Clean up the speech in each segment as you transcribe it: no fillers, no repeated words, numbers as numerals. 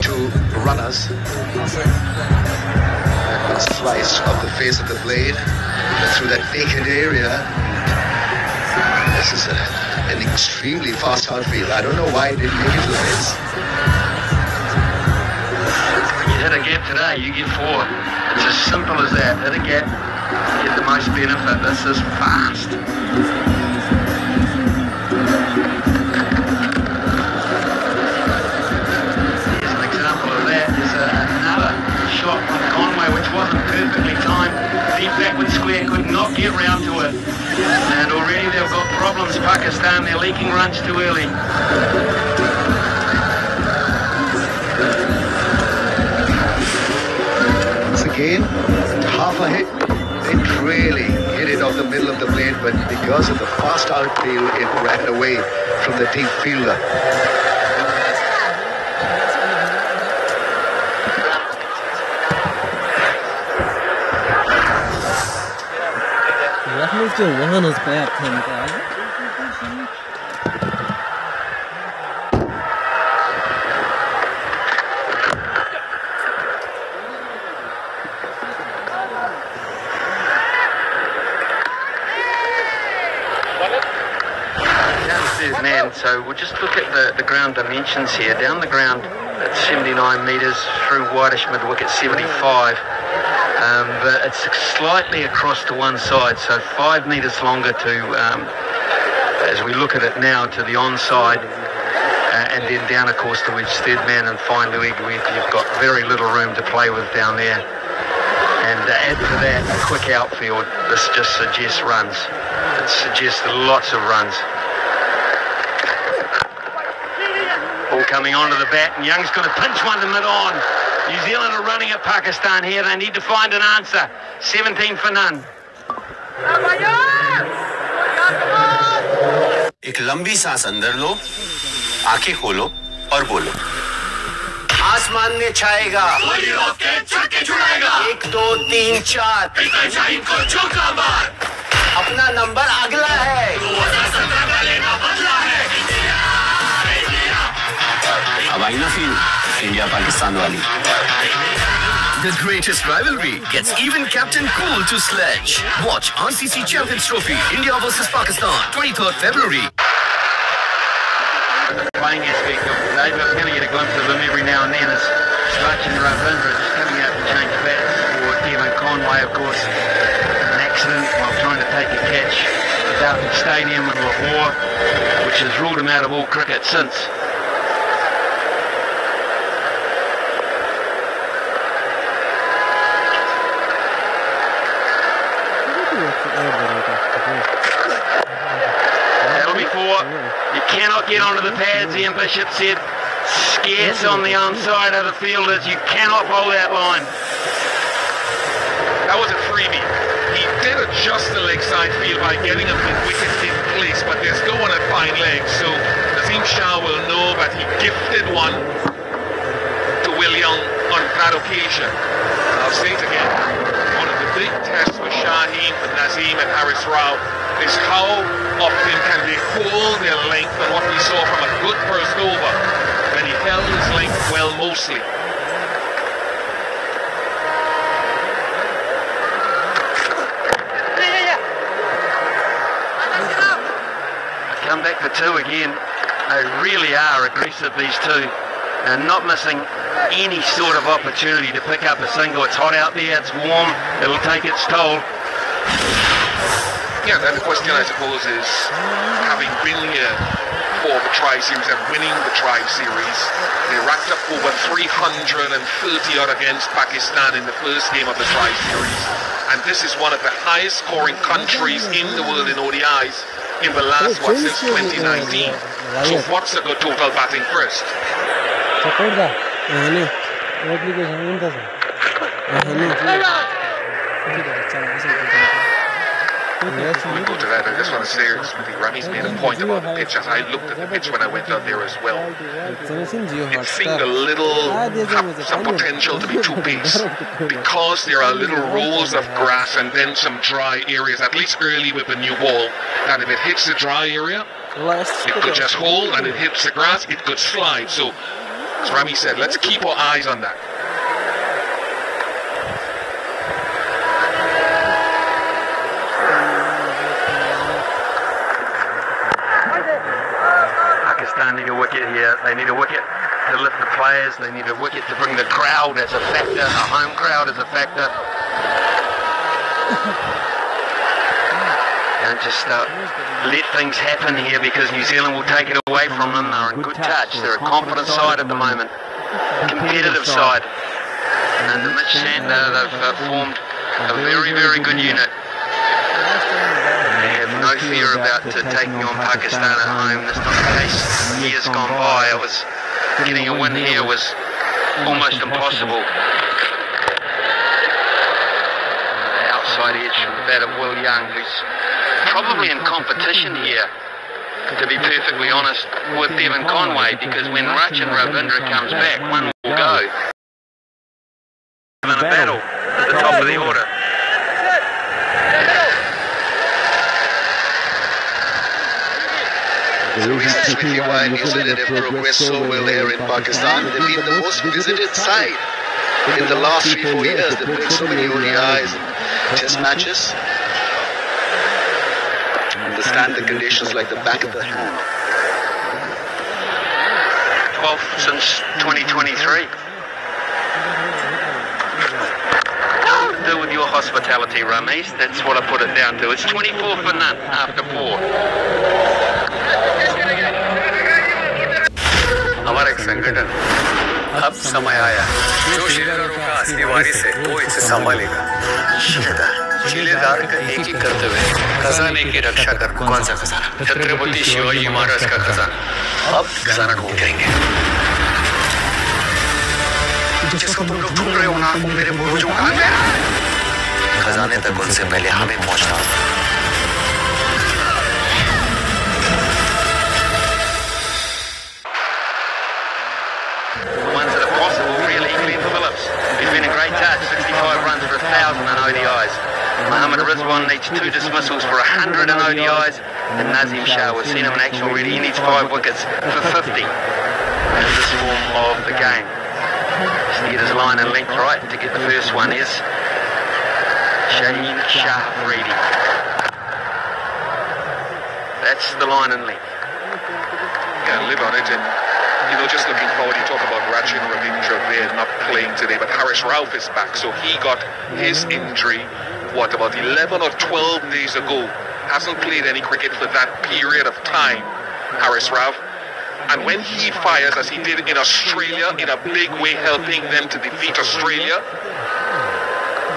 Two runners. That slice of the face of the blade through that naked area. This is an extremely fast outfield. I don't know why it didn't make it to the fence. You hit a gap today, you get 4. It's as simple as that. Hit a gap, get the most benefit. This is fast. Here's an example of that. There's another shot from Conway which wasn't perfectly timed. Deep backward square, could not get round to it. And already they've got problems, Pakistan. They're leaking runs too early. Once again, half a hit. It really hit it off the middle of the blade, but because of the fast outfield, it ran away from the deep fielder. Man, so we'll just look at the ground dimensions here. Down the ground at 79 metres, through whitish mid-wicket 75, but it's slightly across to one side, so 5 metres longer to, as we look at it now, to the onside, and then down, of course, to each third man and fine leg. You've got very little room to play with down there. And add to that a quick outfield. This just suggests runs. It suggests lots of runs. Ball coming onto the bat, and Young's going to pinch one to mid-on. New Zealand are running at Pakistan here. They need to find an answer. 17 for none. एक लंबी सांस अंदर लो, आंखें खोलो और बोलो। आसमान में छाएगा, 1 2 3 4, को चौका मार। अपना नंबर अगला है, 2017 का लेना बदला है। अब आई ना फील इंडिया पाकिस्तान वाली। The greatest rivalry gets even Captain Cool to sledge. Watch RCC Champions Trophy, India versus Pakistan, 23rd February. Playing aspect of today, but we're going to get a glimpse of him every now and then as Sachin Ravindra just coming out to change bats for Devon Conway, of course. An accident while trying to take a catch at Dartford Stadium in Lahore, which has ruled him out of all cricket since. That'll be 4. You cannot get onto the pads, Ian Bishop said. Scarce on the onside of the fielders. You cannot bowl that line. That was a freebie. He did adjust the leg side field by getting him with wicket in place, but they're still on at fine legs, so Naseem Shah will know that he gifted one to Will Young on that occasion. I'll say it again. One of the big tests for Shaheen, for Naseem and Haris Rao is how often can they hold their length, and what we saw from a good first over when he held his length well mostly. Come back for 2 again. They really are aggressive, these two. They're not missing any sort of opportunity to pick up a single. It's hot out there, it's warm, it'll take its toll. Yeah, then the question I suppose is, having been here for the Tri-Series and winning the Tri-Series, they racked up over 330 odd against Pakistan in the first game of the Tri-Series, and this is one of the highest scoring countries in the world in ODIs in the last, since 2019. So what's the good total batting first? Before we go to that, I just want to say, Rami's made a point about the pitch, as I looked at the pitch when I went out there as well. It seemed a little, have some potential to be too pace, because there are little rolls of grass and then some dry areas, at least early with the new ball, that if it hits the dry area, It could just hold and it hits the grass, it could slide. So, as Rami said, let's keep our eyes on that. Pakistan need a wicket here. They need a wicket to lift the players. They need a wicket to bring the crowd as a factor, a home crowd as a factor. Don't just let things happen here because New Zealand will take it away from them. They're in good touch. They're a confident side at the moment. Competitive side. And under Mitch Santner, they've formed a very, very good unit. They have no fear about taking on Pakistan at home. That's not the case. Years gone by, getting a win here was almost impossible. The outside edge from the bat of Will Young, who's probably in competition here, to be perfectly honest, with Devon Conway, because when Rachin Ravindra comes back, one will go. In a battle at the top of the order. The reasons with you why New Zealand have progressed so well here in Pakistan. They've been the most visited side in the last 3-4 years. They've played so many ODIs and test matches. Understand the conditions like the back of the hand. 12th since 2023. To do with your hospitality, Ramesh. That's what I put it down to. It's 24 for none after 4. हमारा एक संगठन अब समय आया जो शिलेदारों का असली वारिस है वो इसे संभालेगा। शिलेदार का एक ही कर्तव्य है खजाने की रक्षा कर। कौन सा खजाना? छत्रपति शिवाजी महाराज का खजाना। अब खजाना ढूंढ करेंगे जिसको तुम लोग ढूंढ रहे हो ना, मेरे पूर्वजों का है। खजाने तक उनसे पहले हमें पहुंचना होगा। He's been a great touch, 65 runs for 1,000 in ODIs. Mohammad Rizwan needs 2 dismissals for 100 in ODIs. And Nazim Shah, we've seen him in action already, he needs 5 wickets for 50 in this form of the game. Just to get his line and length right to get the first one is Shaheen Shah Afridi. That's the line and length. Yeah, live on it. And, you know, just looking forward, you talk about Rachin Ravindra there not playing today, but Haris Rauf is back. So he got his injury, what, about 11 or 12 days ago. Hasn't played any cricket for that period of time, Haris Rauf. And when he fires, as he did in Australia, in a big way helping them to defeat Australia,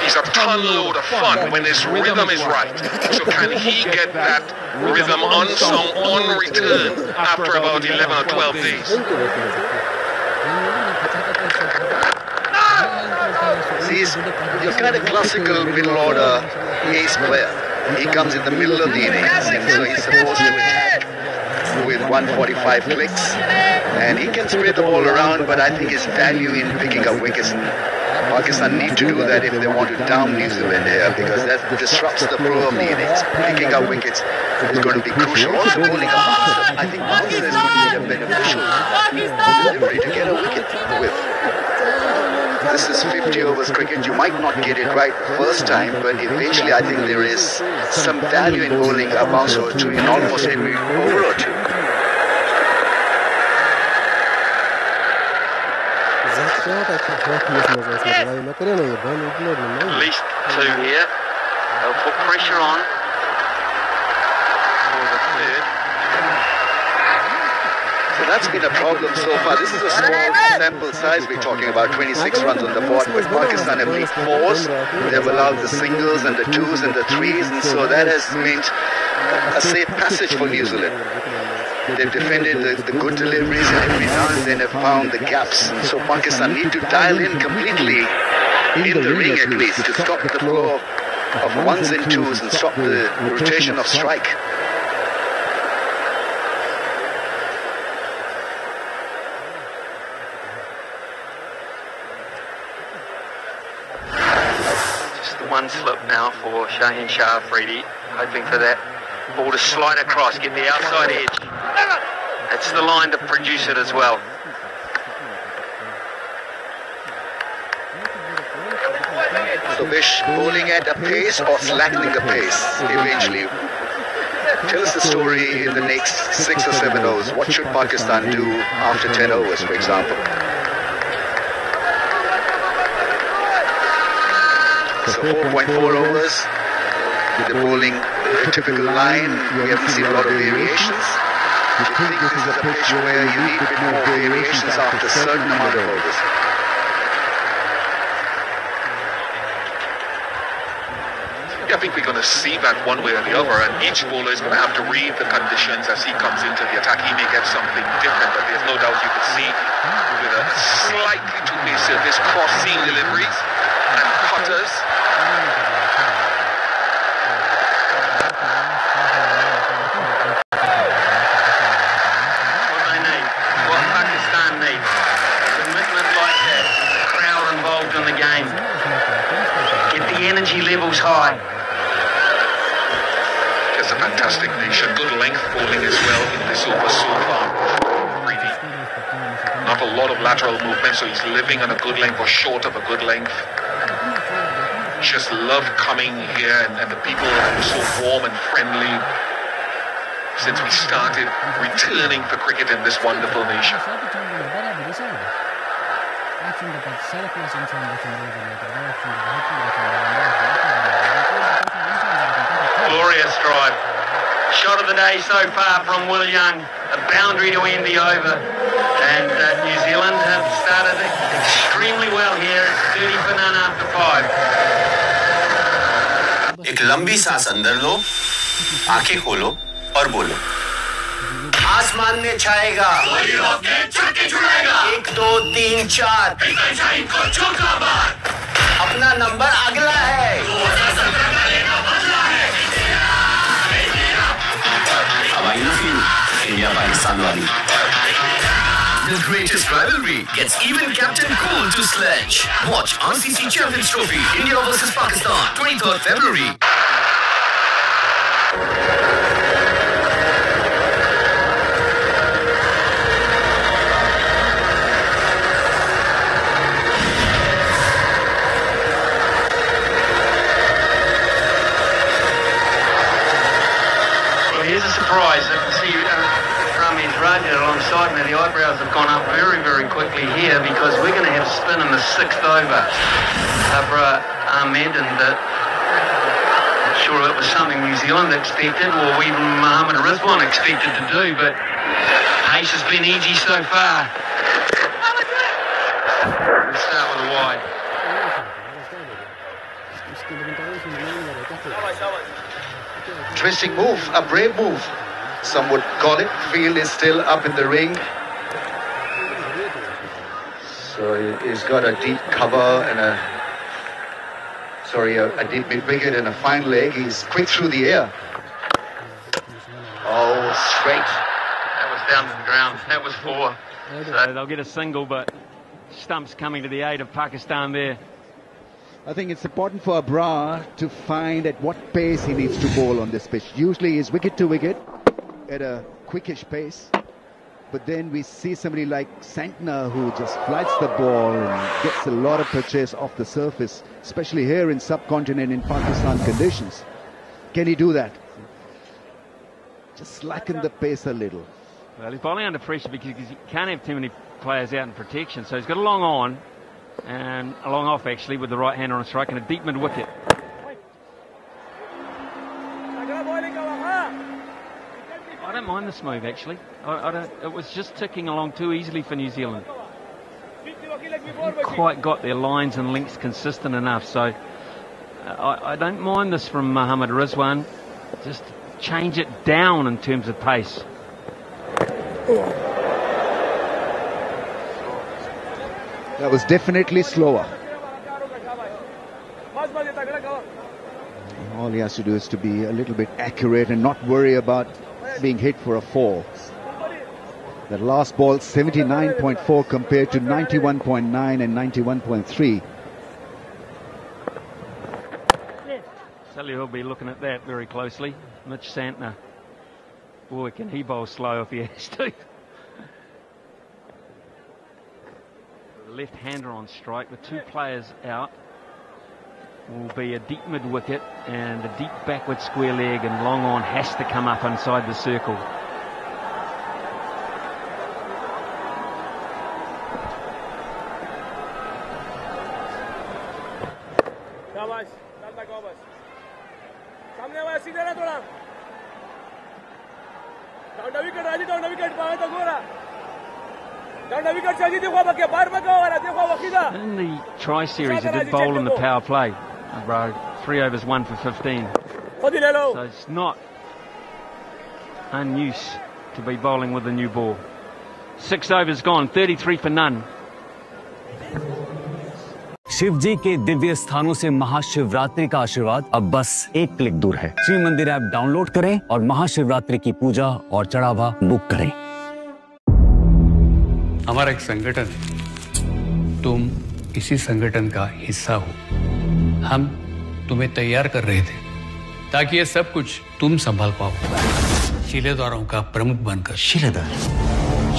he's a ton load of fun when his rhythm is right. So can he get that rhythm unsung on return after about 11 or 12 days? He's your kind of classical middle order ace player. He comes in the middle of the innings, and so he's supposed to attack with 145 clicks, and he can spread the ball around, but I think his value in picking up wickets, Pakistan need to do that if they want to down New Zealand here, because that disrupts the flow of the innings. Picking up wickets is going to be crucial. Also bowling a bouncer, I think bouncer is going to be a beneficial delivery to get a wicket with. This is 50 overs cricket. You might not get it right first time, but eventually I think there is some value in bowling a bouncer or two in almost every over or two. At least 2 here. They'll put pressure on for the third. So that's been a problem so far. This is a small sample size we're talking about, 26 runs on the board, but Pakistan have made 4s. They've allowed the singles and the 2s and the 3s, and so that has meant a safe passage for New Zealand. They've defended the good deliveries, and every now and then have found the gaps. And so Pakistan need to dial in completely in the ring at least to stop the flow of 1s and 2s and stop the rotation of strike. Just the one slip now for Shaheen Shah Afridi, hoping for that ball to slide across, get the outside edge. it's the line that produce it as well. So Vish bowling at a pace or slackening the pace eventually. Tell us the story in the next 6 or 7 overs. What should Pakistan do after 10 overs, for example? So 4.4 overs with the bowling, the typical line. We haven't seen a lot of variations. Do you think this is a pitch where you need a bit more variations after a certain amount of overs? I think we're going to see that one way or the other, and each bowler is going to have to read the conditions as he comes into the attack. He may get something different, but there's no doubt you could see with a slightly too basic his cross-seam deliveries and cutters. What they need, what Pakistan needs, commitment like that, crowd involved in the game, get the energy levels high. It's a fantastic nation. Good length bowling as well in this over so far. Really not a lot of lateral movement, so he's living on a good length or short of a good length. Just love coming here, and the people are so warm and friendly since we started returning for cricket in this wonderful nation. Glorious drive. Shot of the day so far from Will Young. A boundary to end the over. And New Zealand have started extremely well here. It's 30 for none after 5. एक लंबी सांस अंदर लो, आंखें खोलो और बोलो, आसमान में छाएगा, 1 2 3 4, अपना नंबर अगला है, हवाई नफील इंडिया पाकिस्तान वाली. The greatest rivalry gets even Captain Cool to sledge. Watch RCC Champions Trophy, India versus Pakistan, 23rd February. Well, here's a surprise. I can see Ramesh Raja alongside me. The eyebrows have gone up very, very quickly here because we're going to have spin in the 6th over. Abra Ahmed, and not sure it was something New Zealand expected or even Mohammad Rizwan expected to do, but pace has been easy so far. We'll start with a wide. Interesting move, a brave move. Some would call it. Field is still up in the ring. So he's got a deep cover and a deep mid-wicket and a fine leg. He's quick through the air. Oh, straight. That was down to the ground. That was 4. So they'll get a single, but stumps coming to the aid of Pakistan there. I think it's important for Abra to find at what pace he needs to bowl on this pitch. Usually he's wicket to wicket at a quickish pace, but then we see somebody like Santner who just flights the ball and gets a lot of pitches off the surface, especially here in subcontinent in Pakistan conditions. Can he do that? Just slacken the pace a little. Well, he's bowling under pressure because he can't have too many players out in protection, so he's got a long on and a long off actually with the right hander on strike and a deep mid wicket. I don't mind this move actually. I don't. It was just ticking along too easily for New Zealand. Haven't quite got their lines and lengths consistent enough, so I don't mind this from Mohammad Rizwan. Just change it down in terms of pace. That was definitely slower. All he has to do is to be a little bit accurate and not worry about being hit for a 4. That last ball 79.4 compared to 91.9 and 91.3. Tell you he'll be looking at that very closely. Mitch Santner. Boy, can he bowl slow if he has to. left-hander on strike with two players out. Will be a deep mid-wicket and a deep backward square leg, and long on has to come up inside the circle. In the tri-series, he did bowl in the power play. 3 overs, 1 for 15. So it's not unused to be bowling with a new ball. 6 overs gone, 33 for none. Shiv जी के दिव्य स्थानों से महाशिवरात्रि का आशीर्वाद अब बस एक click दूर है। श्री मंदिर ऐप डाउनलोड करें और महाशिवरात्रि की पूजा और चढ़ावा बुक करें। हमारा एक संगठन है, तुम इसी संगठन का हिस्सा हो। हम तुम्हें तैयार कर रहे थे ताकि ये सब कुछ तुम संभाल पाओ, शिलेदारों का प्रमुख बनकर।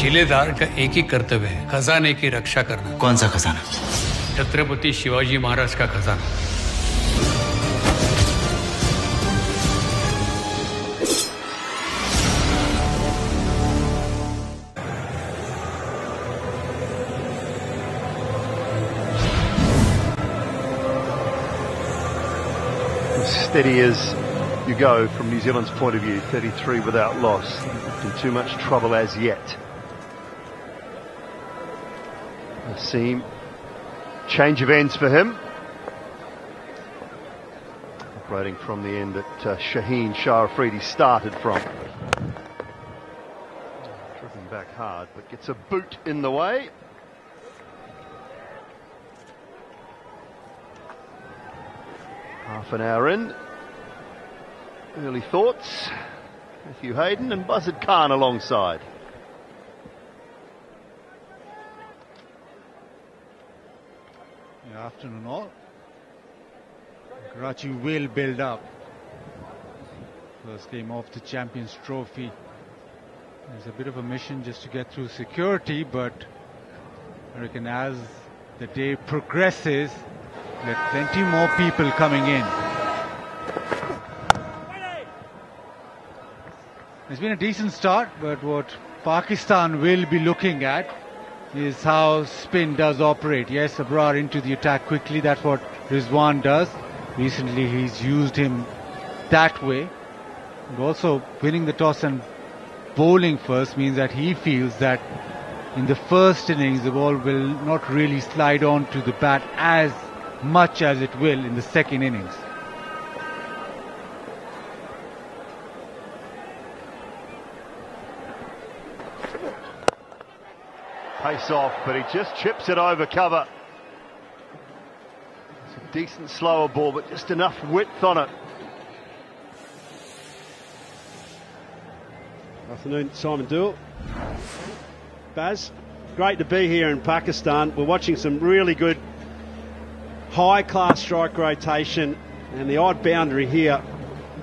शिलेदार का एक ही कर्तव्य है, खजाने की रक्षा करना। कौन सा खजाना? छत्रपति शिवाजी महाराज का खजाना। Steady as you go from New Zealand's point of view, 33 without loss. In too much trouble as yet. Naseem, change of ends for him. Operating from the end that Shaheen Shah Afridi started from. Driven back hard, but gets a boot in the way. Half an hour in. Early thoughts. Matthew Hayden and Buzzard Khan alongside. Good afternoon all. Karachi will build up. First game of the Champions Trophy. There's a bit of a mission just to get through security, but I reckon as the day progresses, there are plenty more people coming in. It's been a decent start, but what Pakistan will be looking at is how spin does operate. Yes, Abrar into the attack quickly, that's what Rizwan does. Recently he's used him that way. And also winning the toss and bowling first means that he feels that in the first innings the ball will not really slide on to the bat as much as it will in the second innings. Pace off, but he just chips it over cover. It's a decent slower ball, but just enough width on it. Afternoon, Simon Dewell. Baz, great to be here in Pakistan. We're watching some really good high-class strike rotation, and the odd boundary here.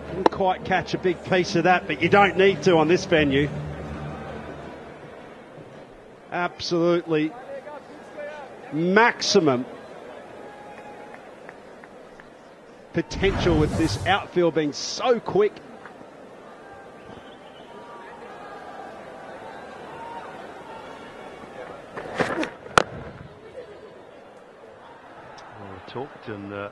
Didn't quite catch a big piece of that, but you don't need to on this venue. Absolutely maximum potential with this outfield being so quick. Talked in the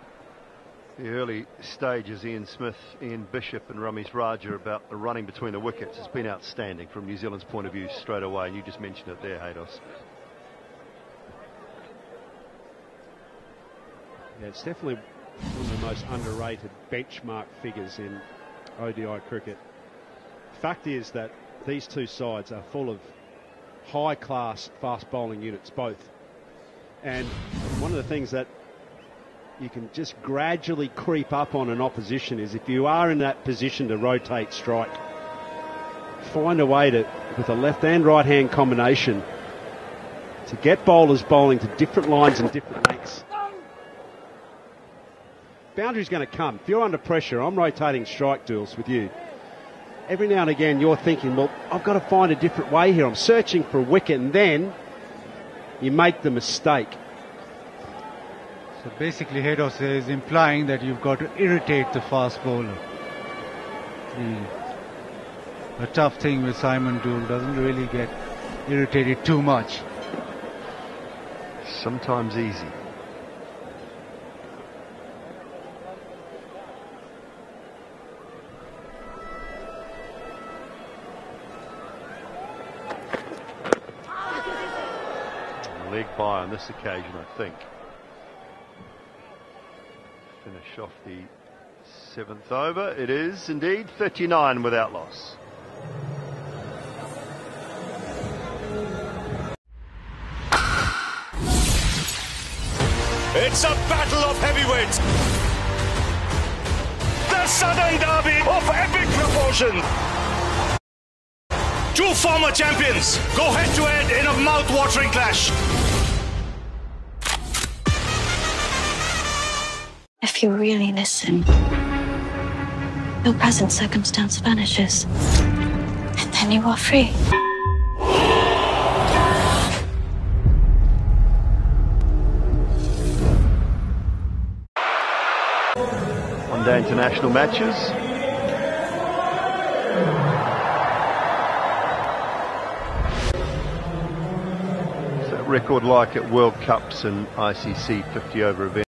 early stages, Ian Smith, Ian Bishop and Ramesh Raja, about the running between the wickets. It's been outstanding from New Zealand's point of view straight away, and you just mentioned it there, Haydos. Yeah, it's definitely one of the most underrated benchmark figures in ODI cricket. The fact is that these two sides are full of high-class fast bowling units, both. And one of the things that you can just gradually creep up on an opposition is if you are in that position to rotate strike, find a way to, with a left and right hand combination, to get bowlers bowling to different lines and different lengths. Boundary's going to come. If you're under pressure, I'm rotating strike duels with you. Every now and again you're thinking, well, I've got to find a different way here. I'm searching for a wicket, and then you make the mistake. So basically, Haydos is implying that you've got to irritate the fast bowler. A tough thing with Simon Doull, doesn't really get irritated too much. Sometimes easy. Leg by on this occasion, I think. Finish off the 7th over. It is indeed 39 without loss. It's a battle of heavyweights. The Southern Derby of epic proportions. Two former champions go head-to-head in a mouth-watering clash. If you really listen, your present circumstance vanishes, and then you are free. One-day international matches. Record like at World Cups and ICC 50 over events.